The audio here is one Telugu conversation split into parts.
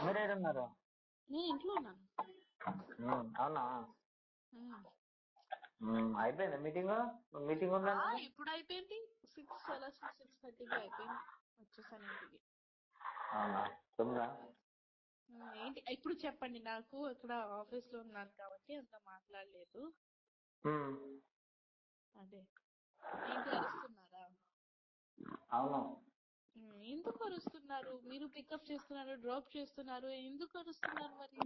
మీరేడున్నారు? నేను ఇంట్లో ఉన్నాను. అవునా? అయిపోయింది మీటింగ్ ఉందంటే ఇప్పుడు అయిపోయింది 6:30కి అయిపోయింది. వచ్చేసాను ఇంటికి. ఏంటి ఇప్పుడు చెప్పండి. నాకు ఇక్కడ ఆఫీస్ లో ఉన్నారు కాబట్టి అంత మాట్లాడలేదు. అదే ఏంటి అరుస్తున్నారా? అవును. ఎందుకు అరుస్తున్నారు? మీరు పికప్ చేస్తున్నారు, డ్రాప్ చేస్తున్నారు, ఎందుకు అరుస్తున్నారు మరి?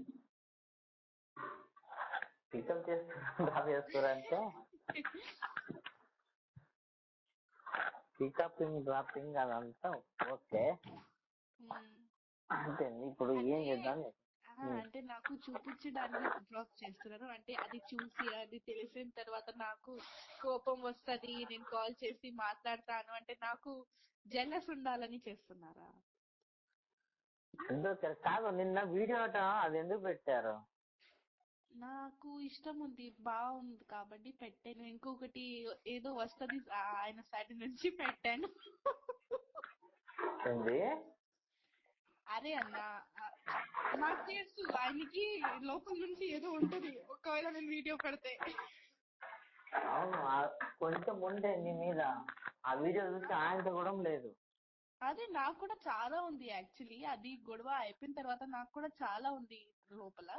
పికప్ డ్రాప్ చేస్తారంటే పికపింగ్ డ్రాపింగ్ అదంతా ఓకే. అంటే ఇప్పుడు ఏం చేద్దాం అంటే నాకు చూపించడానికి డ్రాప్ చేస్తున్నారు. అంటే అది చూసి అది తెలిసిన తర్వాత నాకు కోపం వస్తది, నేను కాల్ చేసి మాట్లాడతాను అంటే నాకు జెలస్ ఉండాలని చేస్తున్నారా? ఎందుకు కాదు, నిన్న వీడియో అది ఎందుకు పెట్టారు? నాకు ఇష్టం ఉంది, బాగుంది కాబట్టి పెట్టాను. ఇంకొకటి ఏదో వస్తది ఆయన సైడ్ నుంచి పెట్టాను. అరే అన్న, నాకు తెలుసు ఆయనకి లోపల నుంచి ఏదో ఉంటది ఒకవేళ నేను వీడియో పెడితే. అవును, కొంచెం ఉండే నీ మీద. ఆ వీడియో చూసి ఆయనతో కూడా లేదు. అదే నాకు కూడా చాలా ఉంది యాక్చువల్లీ. అది గొడవ అయిపోయిన తర్వాత నాకు కూడా చాలా ఉంది లోపల.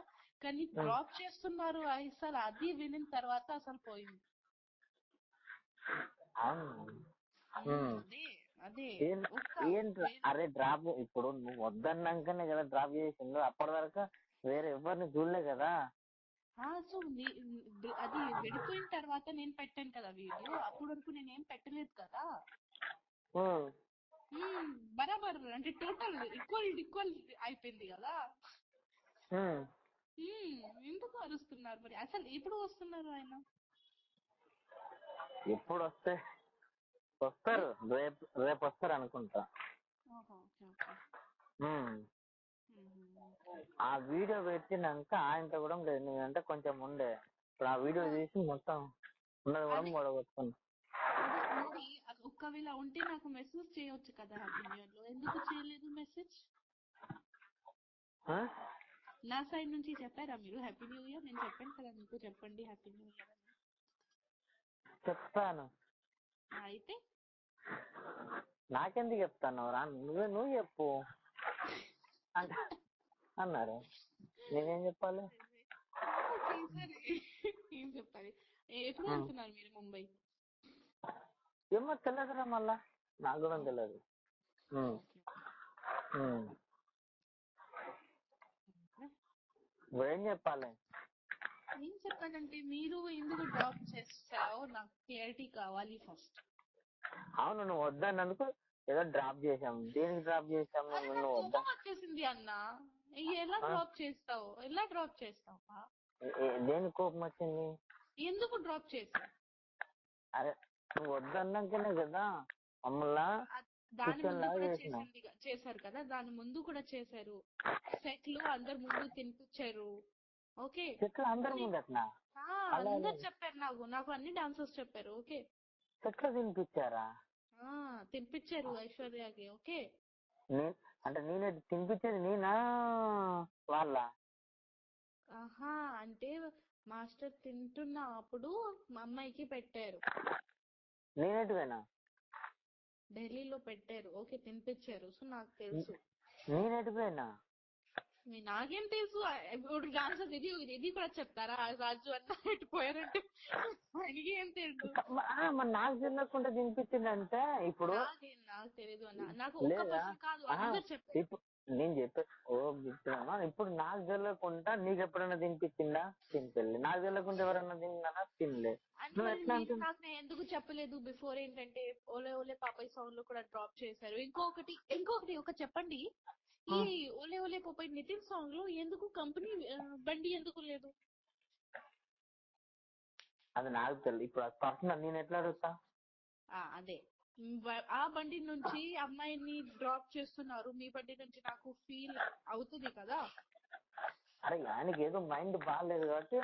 కానీ డ్రాప్ చేస్తున్నారు అసలు అది వినిన తర్వాత అసలు పోయింది. అరే డ్రాప్ ఇప్పుడు నువ్వు వద్దన్నాకనే కదా డ్రాప్ చేసిండు. అప్పటి వరకు వేరే ఎవరిని చూడలే కదా. సో అది విడిపోయిన తర్వాత నేను పెట్టాను కదా వీడియో. అప్పటి వరకు నేనేం పెట్టలేదు కదా. బరాబర్ అంటే టోటల్ ఈక్వల్ అయిపోయింది కదా. ఎందుకు అరుస్తున్నారు మరి? అసలు ఎప్పుడు వస్తున్నారు ఆయన? ఎప్పుడు వస్తారు? రేపు వస్తారు అనుకుంటా. ఆ వీడియో పెట్టినాక ఆయనతో కూడా లేదు. నేనంటే కొంచెం ఉండే. ఇప్పుడు ఆ వీడియో తీసి మొత్తం ఉన్నది కూడా గొడవచ్చుకున్నా. మరి ఒక్కవేళ ఉంటే నాకు మెసేజ్ చేయొచ్చు కదా హ్యాపీ న్యూ ఇయర్ లో. ఎందుకు చేయలేదు మెసేజ్? నా సైడ్ నుంచి చెప్పారా మీరు హ్యాపీ న్యూ ఇయర్? నేను చెప్పాను కదా మీకు చెప్పండి హ్యాపీ న్యూ ఇయర్ అని. చెప్తాను. అయితే నాకెందుకు చెప్తాను రా? నువ్వు చెప్పు అన్నారు. నేనేం చెప్పాలి? ఏం చెప్పాలి? ఎప్పుడు వెళ్తున్నారు మీరు ముంబై? ఏమో తెలియదురా, మళ్ళా నాకు కూడా తెలియదు. ఏం చెప్పాలి? ఏం చెప్పాలంటే మీరు ఎందుకు డ్రాప్ చేస్తావో నాకు క్లారిటీ కావాలి ఫస్ట్. అవును, నువ్వు వద్దన్నందుకు ఏదో డ్రాప్ చేసాము. దేనికి డ్రాప్ చేసాము? కోపం వచ్చేసింది అన్న. ఎలా డ్రాప్ చేస్తావు? దేనికి కోపం వచ్చింది? ఎందుకు డ్రాప్ చేసావు? అరే నువ్వు వద్దన్నాకనే కదా మమ్మల్ని దాని ముందు కూడా చేశారు కదా. దాని ముందు కూడా చేశారు. సెట్లు అందరు ముందు తినిపించారు. ఓకే, అందరు ముందు అట్లా అందరు చెప్పారు. నాకు అన్ని డాన్సర్స్ చెప్పారు. ఓకే, సెట్లు తినిపించారు ఐశ్వర్యకి. ఓకే, అంటే నేనే తినిపించేది నేనా వాళ్ళ? అంటే మాస్టర్ తింటున్నప్పుడు మా అమ్మాయికి పెట్టారు. నేనేటివేనా? ఢిల్లీలో పెట్టారు. ఓకే, తినిపించారు. సో నాకు తెలుసు. నేనేటిపోయినా? నాకేం తెలుసు? ఇప్పుడు డాన్సర్ ఇది కూడా చెప్తారా? రాజు అన్న ఎట్టిపోయారంటే ఆయనకి ఏం తెలుసు? నాకు తెలియకుండా తినిపించిందంటే ఇప్పుడు నాకు తెలియదు అన్న. నాకు ఒక పర్సన్ కాదు, అందరు చెప్పారు. నేను చెప్పే ఇప్పుడు నాకు తెలియకుండా నీకు ఎప్పుడైనా తినిపించిందా? తినిపించలే. నాకు తెలియకుండా ఎవరన్నా తిన్నానా? తినలే. నాకు ఎందుకు చెప్పలేదు బిఫోర్? ఏంటంటే ఓలే ఓలే పాపాయ్ సాంగ్ లో కూడా డ్రాప్ చేశారు. ఇంకొకటి ఒక చెప్పండి. ఈ ఓలే ఓలే పాపాయ్ నితిన్ సాంగ్ లో ఎందుకు కంపెనీ బండి ఎందుకు లేదు? అది నాకు తెలియదు. ఇప్పుడు పర్సనల్ నేను ఎట్లా అడుగుతా? అదే ఆ బండి నుంచి అమ్మాయిని డ్రాప్ చేస్తున్నారు, మీ బండి నుంచి నాకు ఫీల్ అవుతుంది కదా. అరే ఆయనకి ఏదో మైండ్ బాగాలేదు కాబట్టి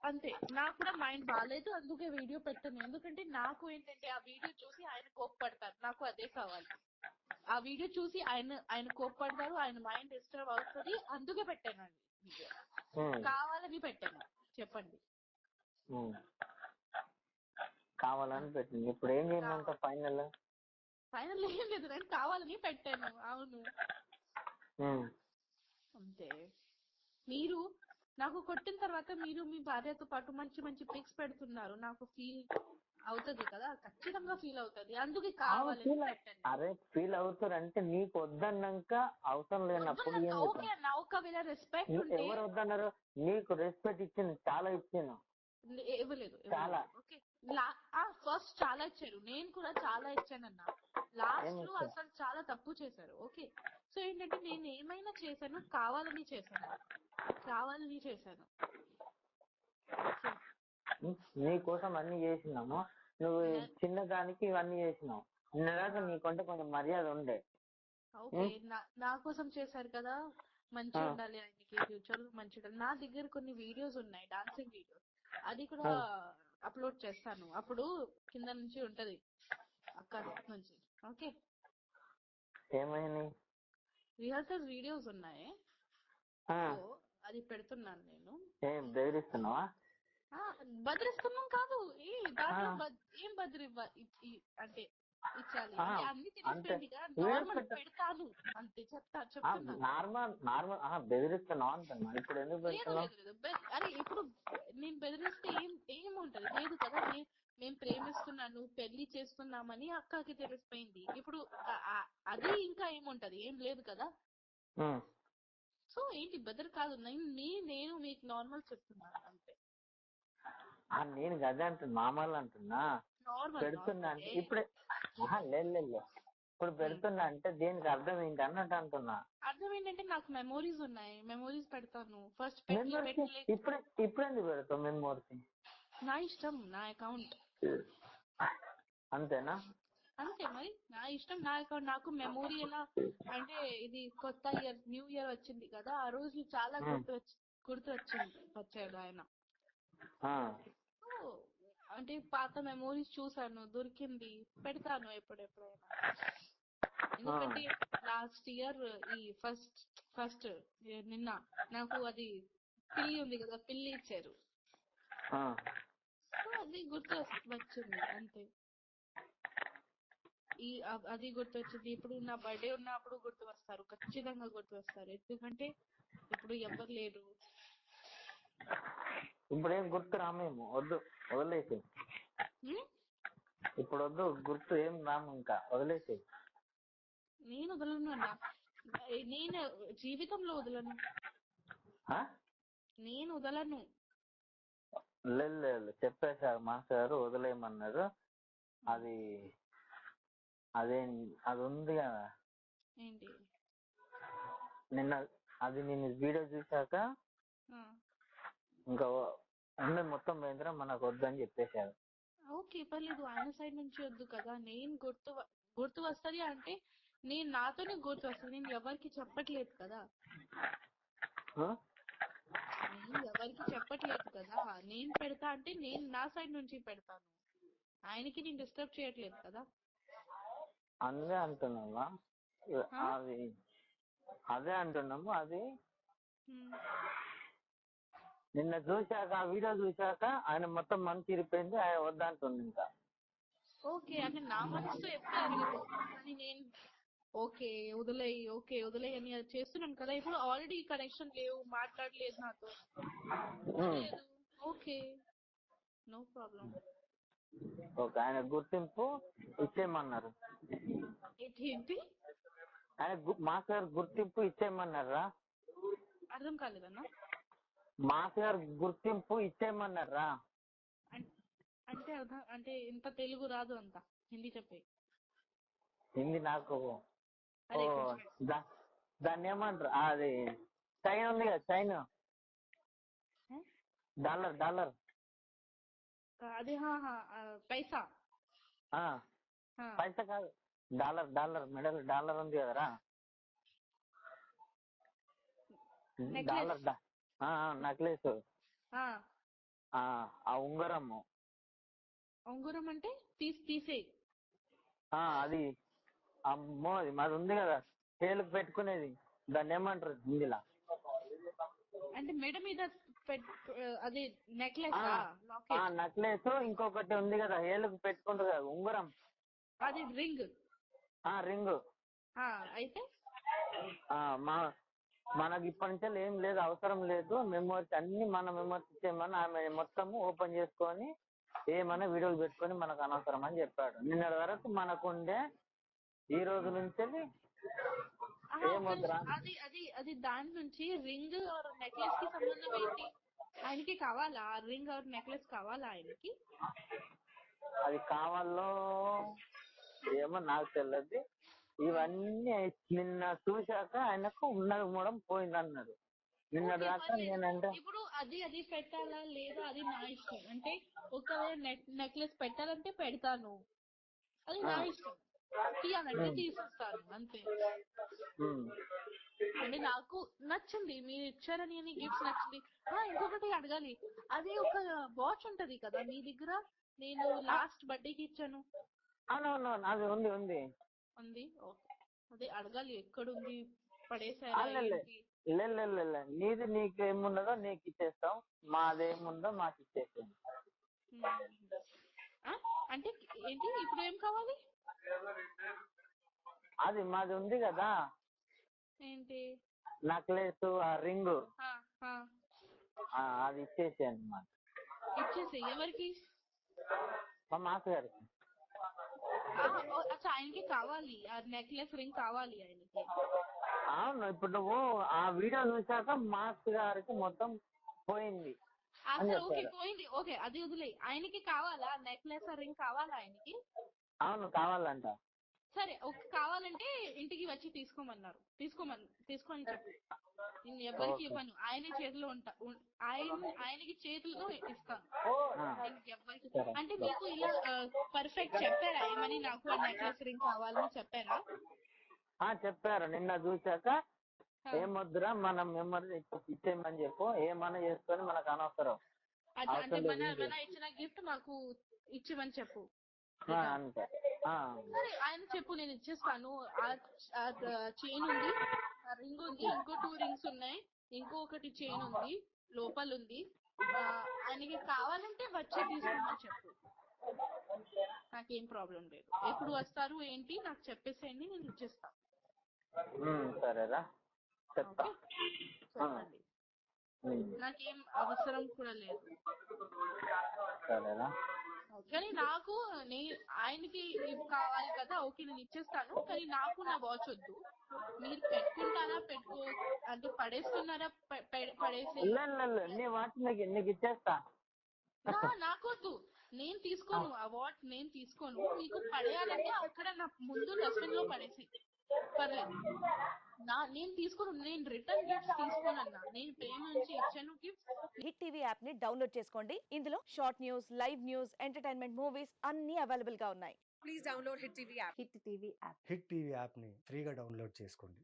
అంతే. నాకు కూడా మైండ్ బాగాలేదు, అందుకే వీడియో పెట్టాను. ఎందుకంటే నాకు ఏంటంటే ఆ వీడియో చూసి ఆయన కోప్పడతారు. నాకు అదే కావాలి. ఆ వీడియో చూసి ఆయన కోప్పడతారు, ఆయన మైండ్ డిస్టర్బ్ అవుతుంది, అందుకే పెట్టాను అది వీడియో. కావాలని పెట్టాను, చెప్పండి. కావాలని పెట్టింది. ఇప్పుడు ఏం చేయమంట ఫైనల్? ఫైనల్ ఏం లేదు, నేను కావాలని పెట్టాను. అవును అంతే. మీరు నాకు కొట్టిన తర్వాత మీరు మీ భార్యతో పాటు మంచి మంచి పిక్స్ పెడుతున్నారు, నాకు ఫీల్ అవుతుంది కదా, ఖచ్చితంగా ఫీల్ అవుతుంది, అందుకే కావాలని పెట్టండి. అరే ఫీల్ అవుతారు అంటే నీకు వద్దన్నాక అవసరం లేనప్పుడు ఓకే అన్న, ఒకవేళ రెస్పెక్ట్ ఉంటే. ఎవరు వద్దన్నారు? నీకు రెస్పెక్ట్ ఇచ్చింది, చాలా ఇచ్చాను. ఇవ్వలేదు చాలా. ఓకే, ఫస్ట్ చాలా ఇచ్చారు, నేను కూడా చాలా ఇచ్చానన్న. లాస్ట్ లో అసలు చాలా తప్పు చేశారు. ఓకే, సో ఏంటంటే నేను ఏమైనా చేశాను కావాలని చేశాను. ఓకే, నీ కోసం అన్ని చేసినాము, నువ్వు చిన్నదానికి ఇవన్నీ చేసినావు. నిన్నదాకా నీకంటే కొంచెం మర్యాద ఉండే. ఓకే, నా కోసం చేశారు కదా, మంచి ఉండాలి ఆయనకి, ఫ్యూచర్ మంచి ఉండాలి. నా దగ్గర కొన్ని వీడియోస్ ఉన్నాయి, డాన్సింగ్ వీడియోస్, అది కూడా అప్లోడ్ చేస్తాను. అప్పుడు కింద నుంచి ఉంటది అక్కడ నుంచి. ఓకే, ఏమైంది? రిహర్సల్స్ వీడియోస్ ఉన్నాయి, అది పెడుతున్నాను నేను. ఏం బెదిరిస్తున్నావా? బదిరిస్తున్నాం కాదు, దాంట్లో ఏం అంటే ఇచ్చాలి అంటే అన్ని తెలిసిపోయింది కదా, నార్మల్ పెడతాను అంతే, చెప్తున్నా. నార్మల్ బెదిరిస్తున్నావు అంటున్నా. ఇప్పుడు ఎందుకు లేదు, అరే ఇప్పుడు నేను బెదిరిస్తే ఏముంటది? లేదు కదా, మేము ప్రేమిస్తున్నాను, పెళ్లి చేస్తున్నామని అక్కకి తెలిసిపోయింది. ఇప్పుడు అది ఇంకా ఏముంటది? ఏం లేదు కదా. సో ఏంటి బెదర్ కాదు, నేను మీకు నార్మల్ చెప్తున్నాను అంతే. నేను గదే అంటున్నా, నార్మల్ అంటున్నా. పెడుతున్నా అంటే ఇప్పుడే లేదు, ఇప్పుడు పెడుతున్నా అంటే దీనికి అర్థం ఏంటి అన్నట్టు అంటున్నా. అర్థం ఏంటంటే నాకు మెమోరీస్ ఉన్నాయి, మెమోరీస్ పెడతాను. ఫస్ట్ ఇప్పుడు ఎందుకు పెడతావు మెమోరీస్? నా ఇష్టం, నా అకౌంట్. అంతేనా? అంతే మరి, నా ఇష్టం, నా అకౌంట్. నాకు మెమోరీ ఎలా అంటే, ఇది కొత్త ఇయర్, న్యూ ఇయర్ వచ్చింది కదా, ఆ రోజు చాలా వచ్చాడు ఆయన. అంటే పాత మెమోరీస్ చూసాను, దొరికింది, పెడతాను ఎప్పుడెప్పుడైనా. ఎందుకంటే లాస్ట్ ఇయర్ ఈ ఫస్ట్ నిన్న నాకు అది పిల్లి ఉంది కదా, పిల్లి ఇచ్చారు, సో అది గుర్తు వచ్చింది అంతే. అది గుర్తొచ్చింది. ఇప్పుడు నా బర్త్డే ఉన్నప్పుడు గుర్తు వస్తారు, ఖచ్చితంగా గుర్తు వస్తారు, ఎందుకంటే ఇప్పుడు ఎవరు లేరు. ఇప్పుడు ఏం గుర్తు రామేమో, వద్దు, వదిలేసి. ఇప్పుడు వద్దు, గుర్తు ఏం రాము, ఇంకా వదిలేసి. నేను వదలను అన్న, నేను జీవితంలో వదలను, నేను వదలను. లేదు, చెప్పేశారు మాస్టర్ గారు, వదిలేయమన్నారు. అది ఉంది కదా, ఏంటి నిన్న అది నేను వీడియో చూశాక ఇంకా మొత్తం పోయిందిరా, మనకు వద్దని చెప్పేశారు. ఓకే, పర్లేదు, ఆయన సైడ్ నుంచి వద్దు కదా. నేను గుర్తు వస్తుంది అంటే నేను నాతోనే గుర్తు వస్తుంది, నేను ఎవరికి చెప్పట్లేదు కదా. నేను పెడతా అంటే నేను నా సైడ్ నుంచి పెడతాను, ఆయనకి నేను డిస్టర్బ్ చేయట్లేదు కదా. అదే అంటున్నావా? అదే అంటున్నాము. అది నిన్న చూశాక, ఆ వీడియో చూశాక ఆయన మొత్తం మనసు ఇరిపోయింది, ఆయన వద్దంటుంది ఇంకా. ఓకే, అంటే నా మనసుతో ఎప్పుడు ఎరగదు, కానీ నేను ఓకే వదిలేయి అని చేస్తున్నాను కదా. ఇప్పుడు ఆల్రెడీ కనెక్షన్ లేవు, మాట్లాడలేదు నాతో, ఓకే, నో ప్రాబ్లం. ఓకే, ఆయన గుర్తింపు ఇచ్చేయమన్నారు. ఏంటి? ఆయన మాస్ గారు గుర్తింపు ఇచ్చేయమన్నారా? అర్థం కాలేదన్నా. మాస్ గారు గుర్తింపు ఇచ్చేయమన్నారా అంటే అర్థం అంటే ఇంత తెలుగు రాదు, అంత హిందీ చెప్పే. హిందీ నాకు దాన్ని ఏమంటారు? అది చైన్ ఉంది కదా, చైన్, డాలర్ అదే పైసా పైసా కాదు, డాలర్ మెడల్ డాలర్ ఉంది కదరా, డాలర్ నెక్లెస్, ఆ ఉంగరం అంటే తీసే అది అమ్మో మాది ఉంది కదా చేలుకు పెట్టుకునేది, దాన్ని ఏమంటారు హిందీలా? అంటే మెడ మీద అది నెక్లెస్ లాకెట్? నెక్లెస్. ఇంకొకటి ఉంది కదా ఏలుకు పెట్టుకుంటారు కదా ఉంగరం, అది రింగ్. రింగ్. అయితే మా మనకి ఇప్పటి నుంచి ఏం లేదు, అవసరం లేదు. మెమోరీస్ అన్ని మన మెమోరీస్ ఇచ్చేయమని ఆమె మొత్తం ఓపెన్ చేసుకొని ఏమైనా వీడియోలు పెట్టుకొని మనకు అనవసరం అని చెప్పాడు. నిన్నటి వరకు మనకుండే, ఈ రోజు నుంచి ఏమొద్దురా. అది అది అది దాని నుంచి రింగ్ ఆర్ నెక్లెస్ కి సంబంధం ఏంటి? ఆయనకి కావాలా రింగ్ ఆర్ నెక్లెస్? కావాలా ఆయనకి? అది కావాలో ఏమో నాకు తెలియదు. ఇవన్నీ నిన్న చూశాక ఆయనకు ఉన్నది మూడం పోయింది అన్నాడు. నిన్న దాకా నేనంటే ఇప్పుడు అది అది పెట్టాలా లేదా అది నా ఇష్టం. అంటే ఒకవేళ నెక్లెస్ పెట్టాలంటే పెడతాను, అది నా ఇష్టం. తీయాలంటే తీసేస్తాను అంతే. అంటే నాకు నచ్చింది, మీరు ఇచ్చారని గిఫ్ట్స్ నచ్చింది. ఇంకొకటి అడగాలి, అది ఒక వాచ్ ఉంటది కదా మీ దగ్గర, నేను లాస్ట్ బర్త్డేకి ఇచ్చాను. అవునవును, అది ఉంది ఉంది ఉంది. ఓకే, అదే అడగాలి ఎక్కడుంది, పడేసారా? నీది నీకేమున్నదో నీకు ఇచ్చేస్తాం, మాదేముందో మాకు ఇచ్చేస్తాం. అంటే ఏంటి ఇప్పుడు ఏం కావాలి? అది మాది ఉంది కదా ఏంటి? నెక్లెస్, ఆ రింగ్, ఆ, అది ఇచ్చేసేయండి మాకు. ఇచ్చేసి ఎవరికి? మా మాస్ గారికి. అచ్చా, ఆయనకి కావాలి ఆ నెక్లెస్ రింగ్ కావాలి ఆయనకి. అవును, ఇప్పుడు నువ్వు ఆ వీడియో చూసాక మాస్ గారికి మొత్తం పోయింది అని అసలు. ఓకే, చెప్పారు. పోయింది. ఓకే, అది వదిలే. ఆయనకి కావాలా నెక్లెస్ రింగ్? కావాలా ఆయనకి? అవును, కావాలంట. సరే, ఓకే, కావాలంటే ఇంటికి వచ్చి తీసుకోమన్నారు. తీసుకొని చెప్పు. నేను ఎవరికి ఇవ్వను, ఆయన చేతిలో ఆయనకి చేతులతో ఇస్తాను. ఎవరికి అంటే మీకు ఇలా పర్ఫెక్ట్ చెప్పారా ఏమని, నాకు ఆ నెక్లెస్ రింగ్ కావాలని చెప్పారా? చెప్పారు. నిన్న చూసాక ఏమొద్దురా మనం మెమరీ ఇచ్చేయమని చెప్పు, ఏమన్నా చేసుకొని మనకు అనవసరం. అంటే మన ఇచ్చిన గిఫ్ట్ మాకు ఇచ్చిమని చెప్పు. అంతే. సరే, ఆయన చెప్పు, నేను ఇచ్చేస్తాను. ఆ చైన్ ఉంది, ఆ రింగ్ ఉంది, ఇంకో 2 రింగ్స్ ఉన్నాయి, ఇంకొకటి చైన్ ఉంది, లోపల ఉంది. ఆయనకి కావాలంటే వచ్చి తీసుకోమని చెప్పు, నాకేం ప్రాబ్లం లేదు. ఎప్పుడు వస్తారు ఏంటి నాకు చెప్పేసేయండి, నేను ఇచ్చేస్తాను. సరేరా, చెప్పండి. నాకేం అవసరం కూడా లేదు. సరేనా? కానీ నాకు ఆయనకి ఇవి కావాలి కదా, ఓకే నేను ఇచ్చేస్తాను. కానీ నాకు నా వాచ్ వద్దు. మీరు పెట్టుకుంటారా, అంటే పడేస్తున్నారా? పడేసి నీ వాచ్ నీకు ఇచ్చేస్తా. నాకొద్దు, నేను తీసుకోను. ఆ వాచ్ నేను తీసుకోను. మీకు పడేయాలంటే అక్కడ నా ముందు డస్ట్బిన్ లో పడేసి పర్లేదు. నేను తీసుకోను, నేను రిటర్న్ గిఫ్ట్స్ తీసుకోనన్నా. నేను ప్రేమ నుంచి ఇచ్చాను గిఫ్ట్స్. హిట్ టీవీ యాప్ ని డౌన్లోడ్ చేసుకోండి. ఇందులో short news, live news, entertainment movies అన్ని అవైలబుల్ గా ఉన్నాయి. Please download hit TV app. Hit TV app ని ఫ్రీగా డౌన్లోడ్ చేసుకోండి.